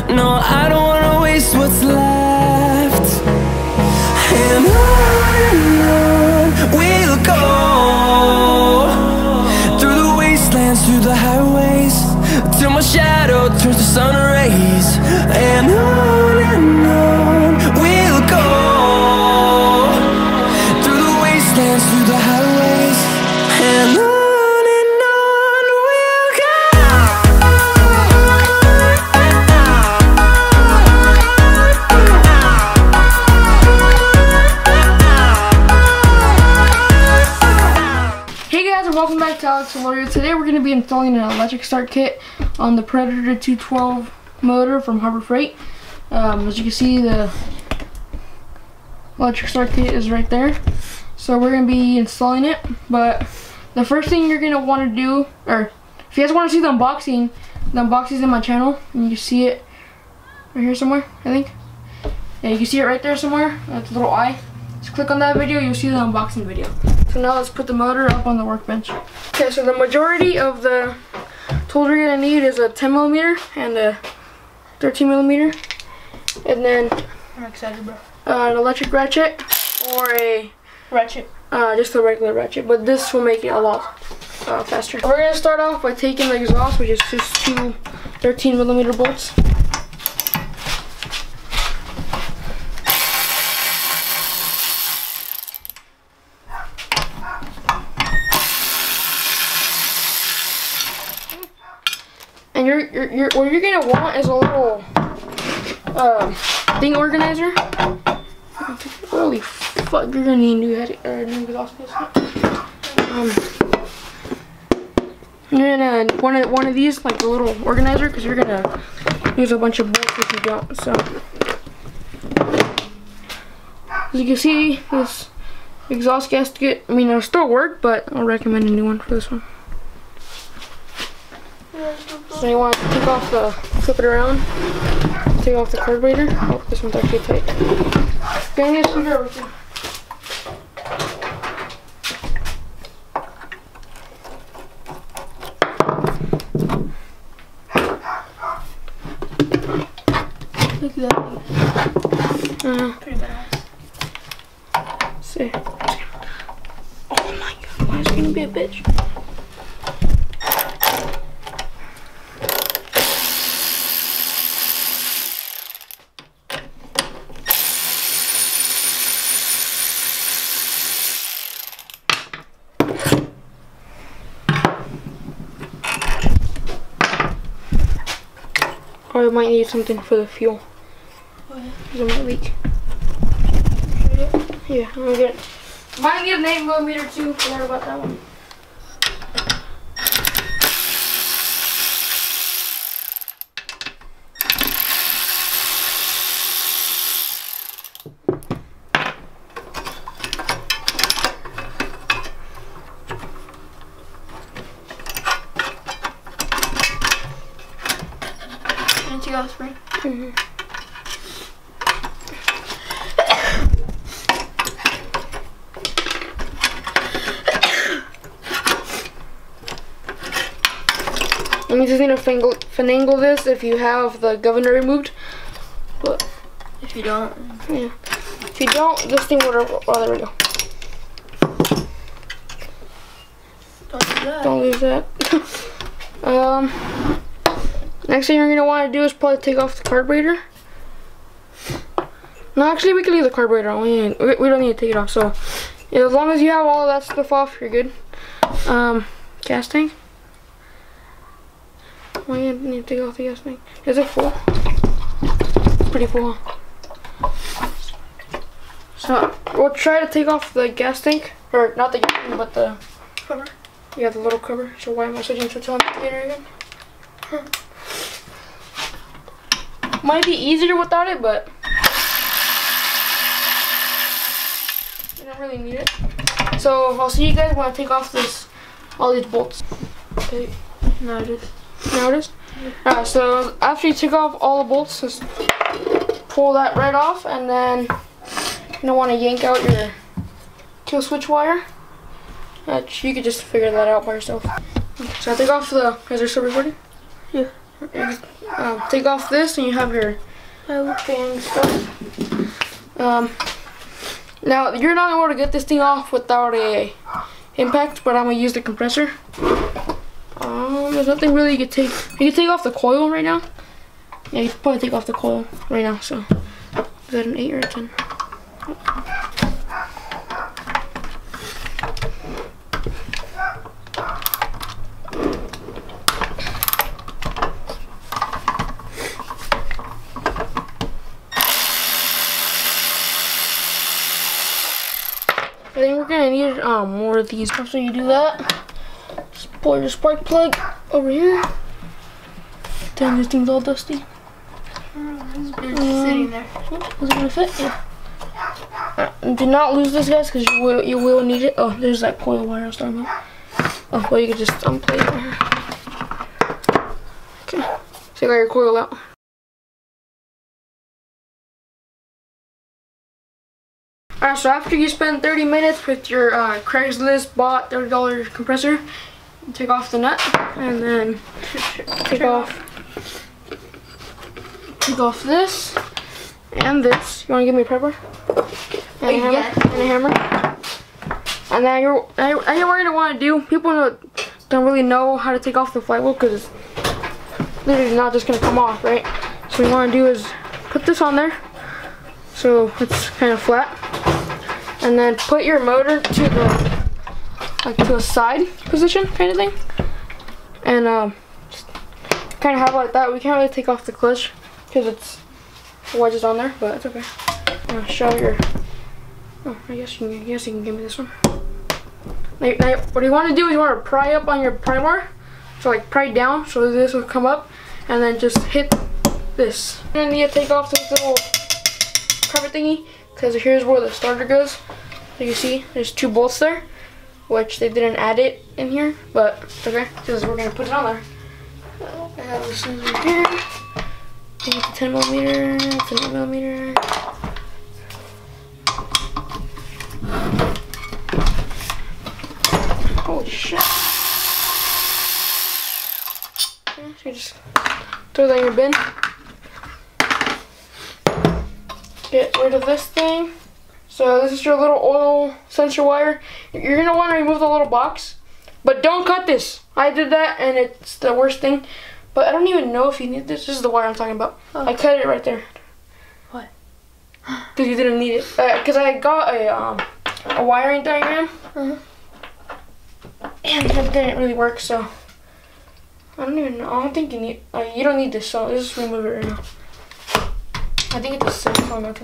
No, I don't wanna waste what's left. And on we'll go, through the wastelands, through the highways, till my shadow turns to sun rays. And on we'll go, through the wastelands, through the highways, and on we'll go. Hey guys, and welcome back to Alex Warrior. Today we're going to be installing an electric start kit on the Predator 212 motor from Harbor Freight. As you can see, the electric start kit is right there. So we're going to be installing it, but the first thing you're going to want to do, or if you guys want to see the unboxing is in my channel, and you can see it right here somewhere, I think. Yeah, you can see it right there somewhere. That's a little eye. Just click on that video, you'll see the unboxing video. So now let's put the motor up on the workbench. Okay, so the majority of the tools you're gonna need is a 10mm and a 13mm, and then I'm excited, bro. An electric ratchet or a Ratchet. just a regular ratchet, but this will make it a lot faster. We're gonna start off by taking the exhaust, which is just two 13mm bolts. And what you're gonna want is a little thing organizer. Holy fuck, you're gonna need new exhaust. You're gonna one of these, like the little organizer, because you're gonna use a bunch of bolts if you don't. So as you can see, this exhaust gasket, I mean, it'll still work, but I'll recommend a new one for this one. So you want to take off the, flip it around, take off the carburetor. Oh, this one's actually tight. Gonna need a screwdriver too. Look at that thing. Pretty badass. See. Oh my god, why is it gonna be a bitch? Or I might need something for the fuel. Because it might leak. Yeah, I'm gonna get it. Might get an 8mm too. Forgot about that one. You got a spring? Mm-hmm. And you just need to finagle this if you have the governor removed. But If you don't, yeah. If you don't, this thing will. Oh, there we go. don't do that. Don't lose that. Next thing you're gonna want to do is probably take off the carburetor. No, actually, we can leave the carburetor on. We don't need to take it off. So, yeah, as long as you have all of that stuff off, you're good. Gas tank. We need to take off the gas tank. Is it full? It's pretty full, huh? So, we'll try to take off the gas tank. Or, not the gas tank, but the Cover. Yeah, the little cover. So why am I switching to telemeter again? Might be easier without it, but you don't really need it. So I'll see you guys when I take off all these bolts. Okay. No, it is. Now it is? Alright, so after you take off all the bolts, just pull that right off, and then you don't want to yank out your kill switch wire. You could just figure that out by yourself. Okay, so I take off the. Is there still recording? Yeah. take off this and you have your fan stuff. Now you're not able to get this thing off without a impact, but I'm gonna use the compressor. There's nothing really you can take. You can take off the coil right now. Yeah, you can probably take off the coil right now. So is that an 8 or a 10? I think we're gonna need more of these. After you do that, just pull your spark plug over here. Damn, this thing's all dusty. It's sitting there. Is it gonna fit? Yeah. Do not lose this, guys, because you will need it. Oh, there's that coil wire I was talking about. Oh, well, you can just unplug it right here. Okay, so you got your coil out. Alright, so after you spend 30 minutes with your Craigslist bought $30 compressor, take off the nut and then take off this and this. You want to give me a pepper? And a hammer. And a hammer. And then what you're gonna want to do, people don't really know how to take off the flywheel because it's literally not just gonna come off, right? So what you want to do is put this on there so it's kind of flat. And then put your motor to the to a side position kind of thing, and kind of have it like that. We can't really take off the clutch because it's the wedges on there, but it's okay. I'm gonna show your. Oh, I guess you can give me this one. Now, what you want to do is you want to pry up on your pry bar, so like pry down so this will come up, and then just hit this. You're gonna need to take off this little cover thingy, because here's where the starter goes. So you see there's 2 bolts there, which they didn't add it in here, but it's okay because we're gonna put it on there. I have this right here. I think it's a 10 millimeter, it's an 8 millimeter. Holy shit. Okay, so you just throw that in your bin. Get rid of this thing. So this is your little oil sensor wire. You're gonna want to remove the little box, but don't cut this. I did that and it's the worst thing. But I don't even know if you need this. This is the wire I'm talking about. Oh. I cut it right there. What? Because you didn't need it. Because I got a wiring diagram. And it didn't really work, so I don't even know. I don't think you need. You don't need this, so let's just remove it right now. I think it's a silicone, not